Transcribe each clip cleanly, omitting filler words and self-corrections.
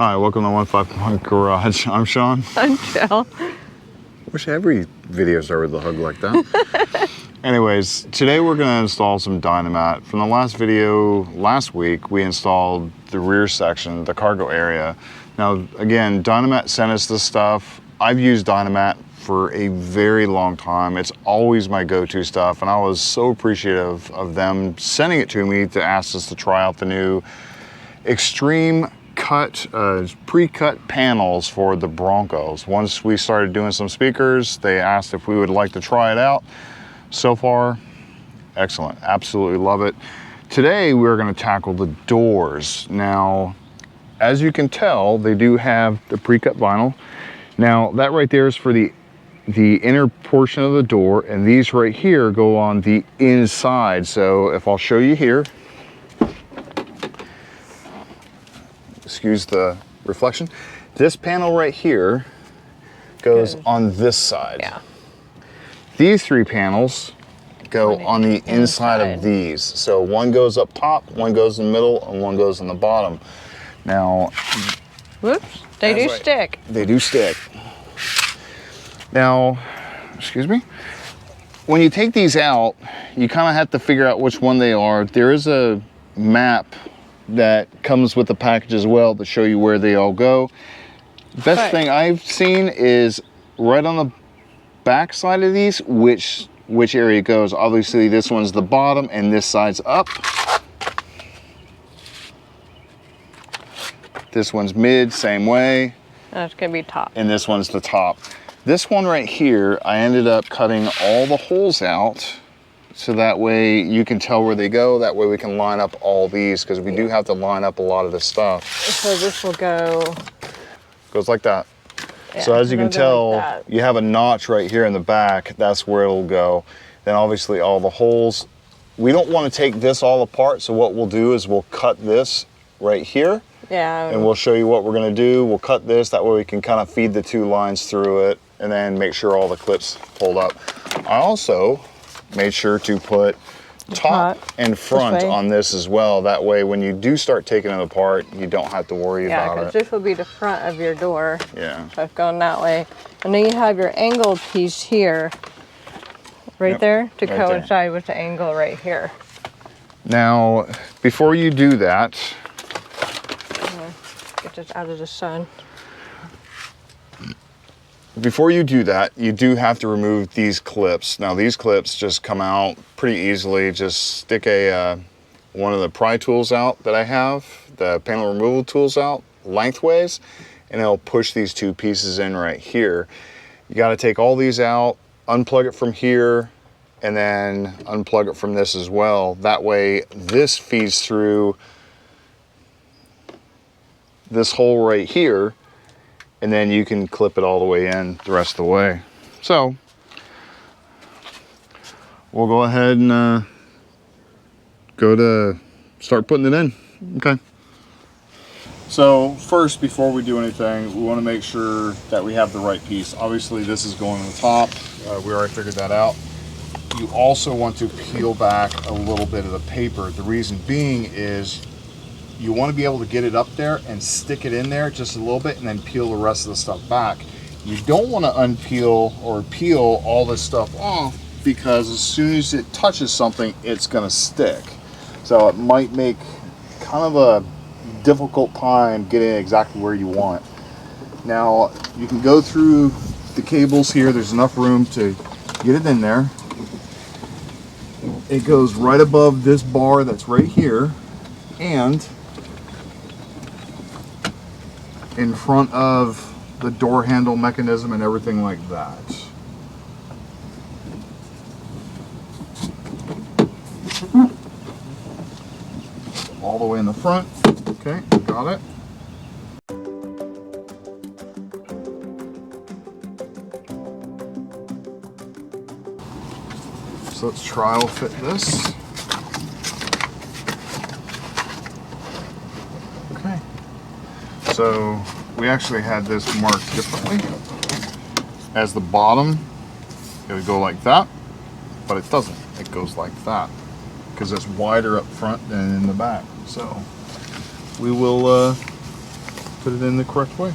Hi, welcome to 151 Garage. I'm Sean. I'm Jill. Wish every video started with a hug like that. Anyways, today we're going to install some Dynamat. From the last video last week, we installed the rear section, the cargo area. Now, again, Dynamat sent us this stuff. I've used Dynamat for a very long time. It's always my go-to stuff, and I was so appreciative of them sending it to me to ask us to try out the new Xtreme pre-cut panels for the Bronco's. Once we started doing some speakers, they asked if we would like to try it out. So far, excellent. Absolutely love it. Today, we're going to tackle the doors. Now, as you can tell, they do have the pre-cut vinyl. Now, that right there is for the inner portion of the door, and these right here go on the inside. So if I'll show you here, excuse the reflection, this panel right here goes on this side. Yeah. These three panels go on the inside of these. So one goes up top, one goes in the middle, and one goes in the bottom. Now, whoops, they do stick. They do stick. Now, excuse me, when you take these out, you kind of have to figure out which one they are. There is a map that comes with the package as well to show you where they all go. Best thing I've seen is right on the back side of these, which area goes. Obviously, this one's the bottom and this side's up. This one's mid, same way. That's gonna be top. And this one's the top. This one right here, I ended up cutting all the holes out so that way you can tell where they go. That way we can line up all these, because we do have to line up a lot of this stuff. So this will go... Goes like that. Yeah, so as you can tell, like you have a notch right here in the back. That's where it'll go. Then obviously all the holes. We don't want to take this all apart, so what we'll do is we'll cut this right here. Yeah. And we'll show you what we're going to do. We'll cut this, that way we can kind of feed the two lines through it and then make sure all the clips hold up. I also made sure to put top and front on this as well. That way when you do start taking it apart, you don't have to worry about it. Yeah, because this will be the front of your door. Yeah. So it's going that way. And then you have your angled piece here, right there, to coincide with the angle right here. Now, before you do that, get this out of the sun. Before you do that, you do have to remove these clips. Now these clips just come out pretty easily. Just stick one of the pry tools out that I have, the panel removal tools out lengthways, and it'll push these two pieces in right here. You got to take all these out, unplug it from here, and then unplug it from this as well. That way this feeds through this hole right here, and then you can clip it all the way in the rest of the way. So we'll go ahead and start putting it in. Okay. So first, before we do anything, we want to make sure that we have the right piece. Obviously this is going on the top. We already figured that out. You also want to peel back a little bit of the paper. The reason being is you want to be able to get it up there and stick it in there just a little bit and then peel the rest of the stuff back. You don't want to unpeel or peel all this stuff off, because as soon as it touches something, it's going to stick. So it might make kind of a difficult time getting it exactly where you want. Now, you can go through the cables here. There's enough room to get it in there. It goes right above this bar that's right here, and in front of the door handle mechanism and everything like that. All the way in the front. Okay, got it. So let's trial fit this. Okay. So we actually had this marked differently. As the bottom, it would go like that, but it doesn't. It goes like that because it's wider up front than in the back. So we will put it in the correct way.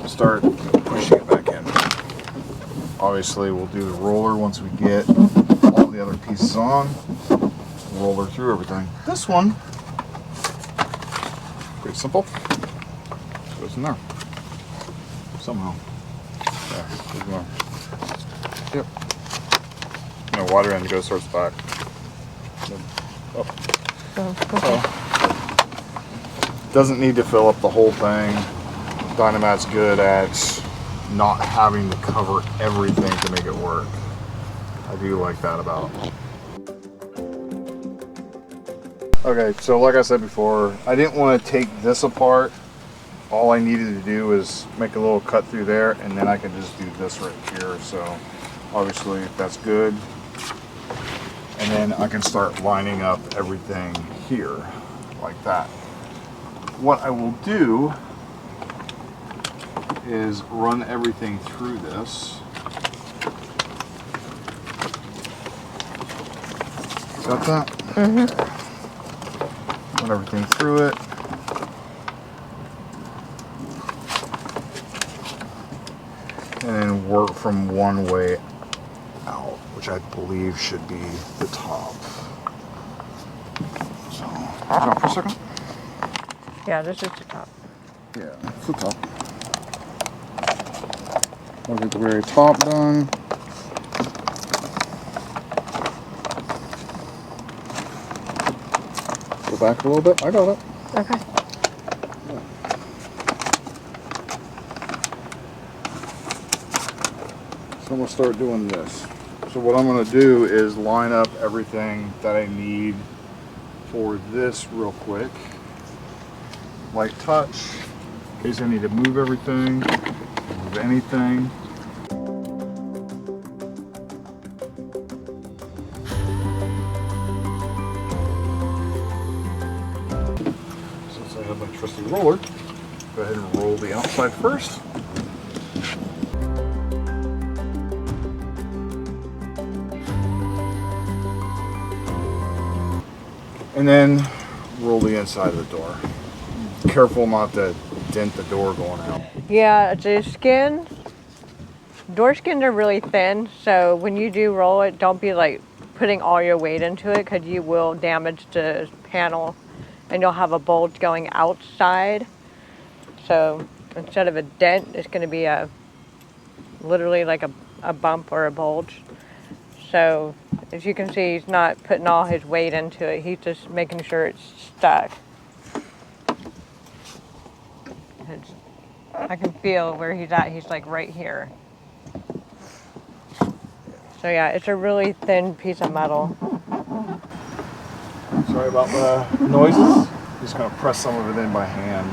Start pushing it back in. Obviously, we'll do the roller once we get all the other pieces on. Roller through everything. This one, pretty simple. Goes in there. Somehow. There, goes in there. Yep. No, water end goes towards the back. Oh. So, doesn't need to fill up the whole thing. Dynamat's good at not having to cover everything to make it work. I do like that about it. Okay, so like I said before, I didn't want to take this apart. All I needed to do is make a little cut through there, and then I can just do this right here. So obviously that's good. And then I can start lining up everything here like that. What I will do is run everything through this. Got that? Mm-hmm. Run everything through it. And then work from one way out, which I believe should be the top. So, stop for a second. Yeah, this is the top. Yeah, it's the top. I'll get the very top done. Go back a little bit. I got it. Okay. Yeah. So I'm going to start doing this. So what I'm going to do is line up everything that I need for this real quick. Light touch, in case I need to move everything, move anything. Since I have my trusty roller, go ahead and roll the outside first. And then roll the inside of the door. Careful not to dent the door going out. Yeah, the skin, door skins are really thin, so when you do roll it, don't be like putting all your weight into it, because you will damage the panel and you'll have a bulge going outside. So instead of a dent, it's going to be literally like a bump or a bulge. So as you can see, he's not putting all his weight into it, he's just making sure it's stuck. I can feel where he's at. He's like right here. So yeah, it's a really thin piece of metal. Sorry about the noises. Just gonna press some of it in by hand.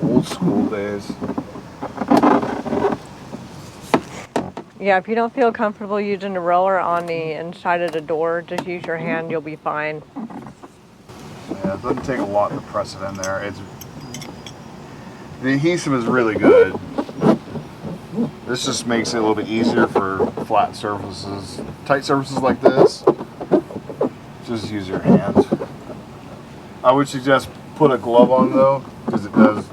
Old school days. Yeah, if you don't feel comfortable using the roller on the inside of the door, just use your hand, you'll be fine. Yeah, it doesn't take a lot to press it in there. The adhesive is really good. This just makes it a little bit easier for flat surfaces. Tight surfaces like this, just use your hands. I would suggest put a glove on though, because it does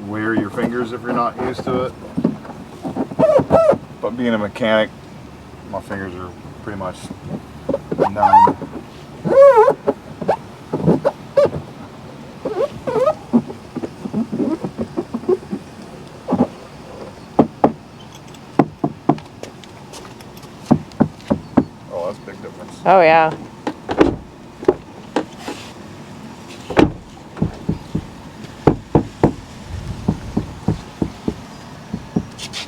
wear your fingers if you're not used to it. But being a mechanic, my fingers are pretty much numb. Oh, that's a big difference. Oh yeah.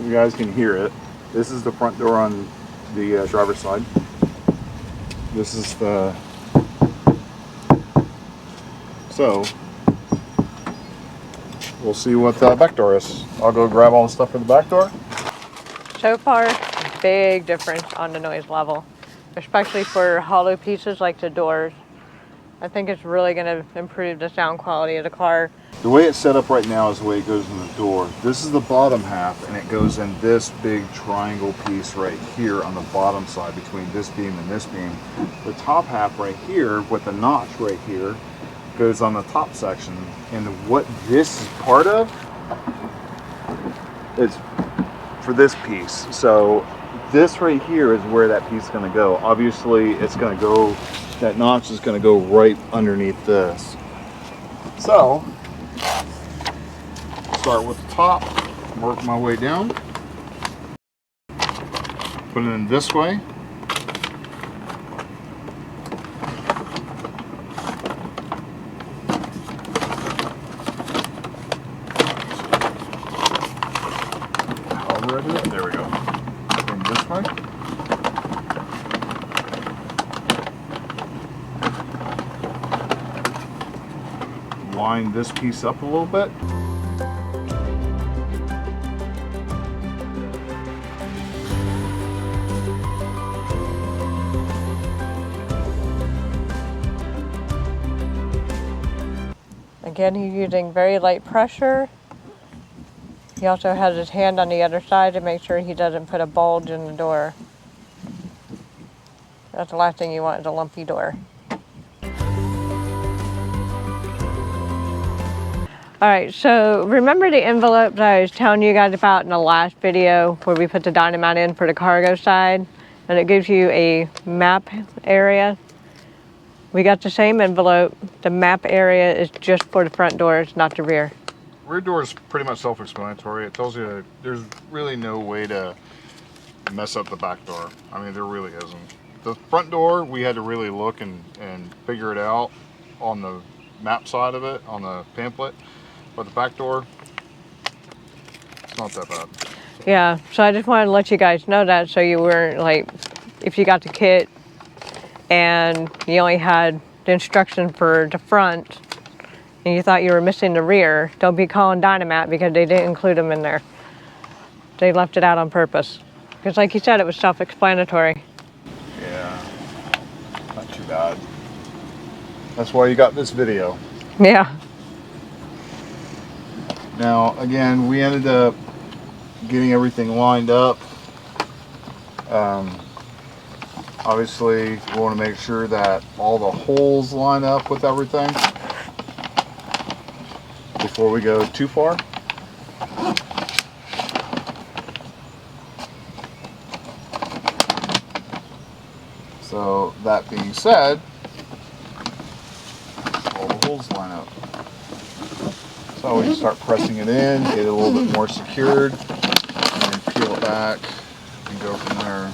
You guys can hear it. This is the front door on the driver's side. This is the... So, we'll see what the back door is. I'll go grab all the stuff for the back door. So far, big difference on the noise level, especially for hollow pieces like the doors. I think it's really going to improve the sound quality of the car. The way it's set up right now is the way it goes in the door. This is the bottom half, and it goes in this big triangle piece right here on the bottom side between this beam and this beam. The top half right here with the notch right here goes on the top section. And what this is part of is for this piece. So this right here is where that piece is going to go. Obviously, it's going to go, that notch is going to go right underneath this. So, start with the top, work my way down, put it in this way. However I do it, there we go. Bring this way. Line this piece up a little bit. Again, he's using very light pressure. He also has his hand on the other side to make sure he doesn't put a bulge in the door. That's the last thing you want is a lumpy door. All right, so remember the envelope that I was telling you guys about in the last video where we put the Dynamat in for the cargo side, and it gives you a map area? We got the same envelope. The map area is just for the front doors, not the rear. Rear door is pretty much self-explanatory. It tells you there's really no way to mess up the back door. I mean, there really isn't. The front door, we had to really look and figure it out on the map side of it, on the pamphlet. But the back door, it's not that bad. Yeah, so I just wanted to let you guys know that so you weren't like, if you got the kit and you only had the instruction for the front and you thought you were missing the rear, don't be calling Dynamat because they didn't include them in there. They left it out on purpose. Because like you said, it was self-explanatory. Yeah, not too bad. That's why you got this video. Yeah. Now, again, we ended up getting everything lined up. Obviously, we want to make sure that all the holes line up with everything before we go too far. So, that being said, all the holes line up. So we just start pressing it in, get it a little bit more secured, and then peel it back and go from there.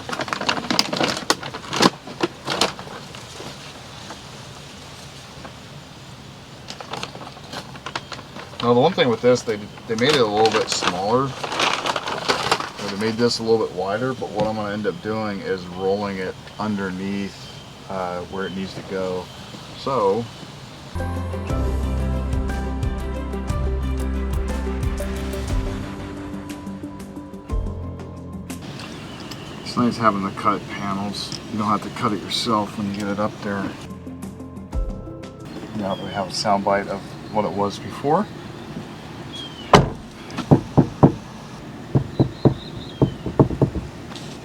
Now the one thing with this, they made it a little bit smaller. Or they made this a little bit wider, but what I'm going to end up doing is rolling it underneath where it needs to go. So it's nice having the cut panels. You don't have to cut it yourself when you get it up there. Now we have a sound bite of what it was before.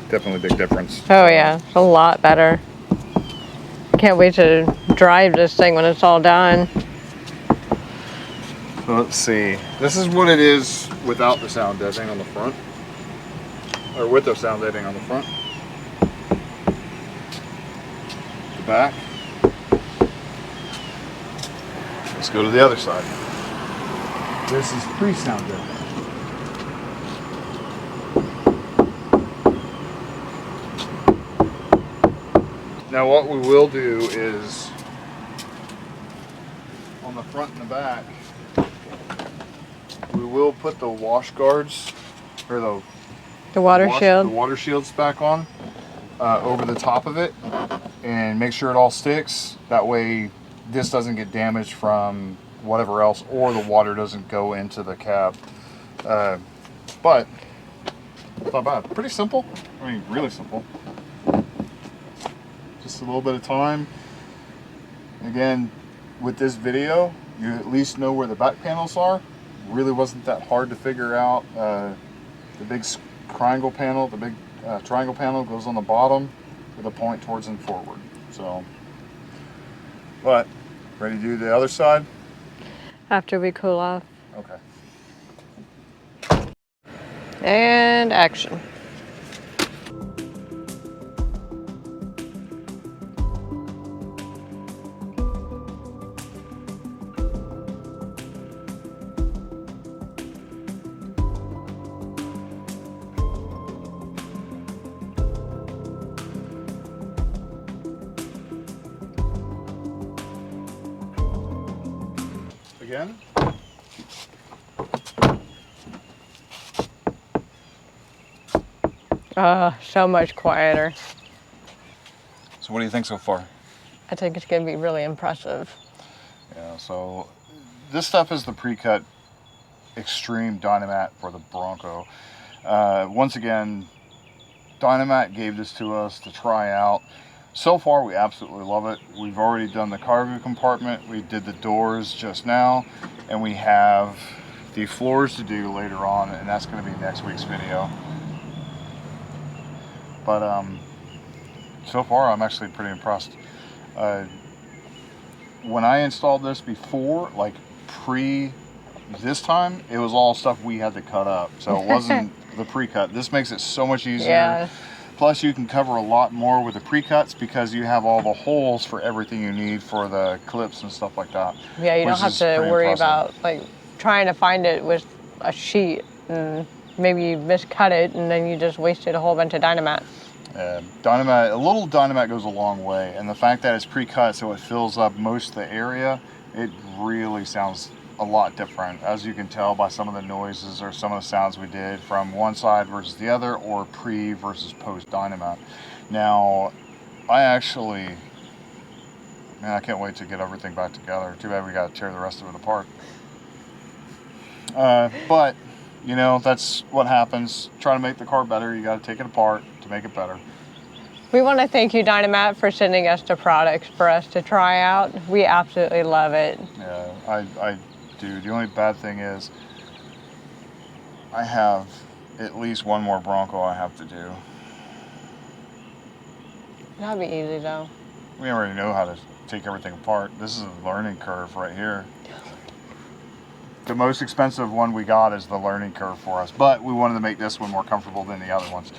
Definitely a big difference. Oh yeah, it's a lot better. Can't wait to drive this thing when it's all done. So let's see. This is what it is without the sound deadening on the front. Or with the sound deadening on the front. The back. Let's go to the other side. This is pre-sound deadening. Now what we will do is, on the front and the back, we will put the wash guards, or the water shield. The water shields back on over the top of it, and make sure it all sticks. That way this doesn't get damaged from whatever else, or the water doesn't go into the cab. But it's not bad. Pretty simple. I mean, really simple. Just a little bit of time. Again, with this video, you at least know where the back panels are. Really wasn't that hard to figure out. The big triangle panel, the big triangle panel goes on the bottom with a point towards and forward. So, but ready to do the other side? After we cool off. Okay. And action. Again. So much quieter. So what do you think so far? I think it's gonna be really impressive. Yeah, so this stuff is the precut Xtreme Dynamat for the Bronco. Once again, Dynamat gave this to us to try out. So far, we absolutely love it. We've already done the cargo compartment. We did the doors just now, and we have the floors to do later on, and that's going to be next week's video. But so far, I'm actually pretty impressed. When I installed this before, like this time, it was all stuff we had to cut up, so it wasn't the pre-cut. This makes it so much easier. Yeah. Plus, you can cover a lot more with the pre-cuts because you have all the holes for everything you need for the clips and stuff like that. Yeah, you don't have to worry about like trying to find it with a sheet and maybe you miscut it and then you just wasted a whole bunch of Dynamat. Dynamat, a little Dynamat goes a long way, and the fact that it's pre-cut so it fills up most of the area, it really sounds a lot different, as you can tell by some of the noises or some of the sounds we did from one side versus the other, or pre versus post Dynamat. Now, I can't wait to get everything back together. Too bad we got to tear the rest of it apart. But, you know, that's what happens. Trying to make the car better, you got to take it apart to make it better. We want to thank you, Dynamat, for sending us the products for us to try out. We absolutely love it. Yeah, I do. The only bad thing is I have at least one more Bronco I have to do. That'll be easy, though. We already know how to take everything apart. This is a learning curve right here. The most expensive one we got is the learning curve for us, but we wanted to make this one more comfortable than the other ones.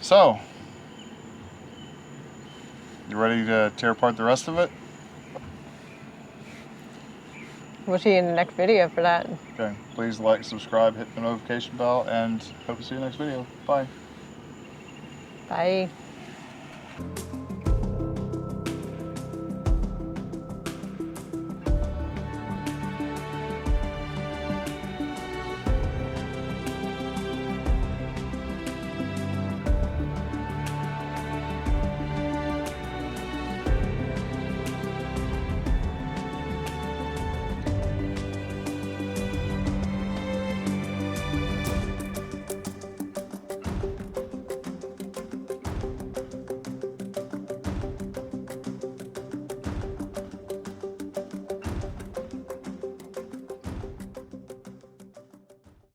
So, you ready to tear apart the rest of it? We'll see you in the next video for that. Okay, please like, subscribe, hit the notification bell, and hope to see you next video. Bye. Bye.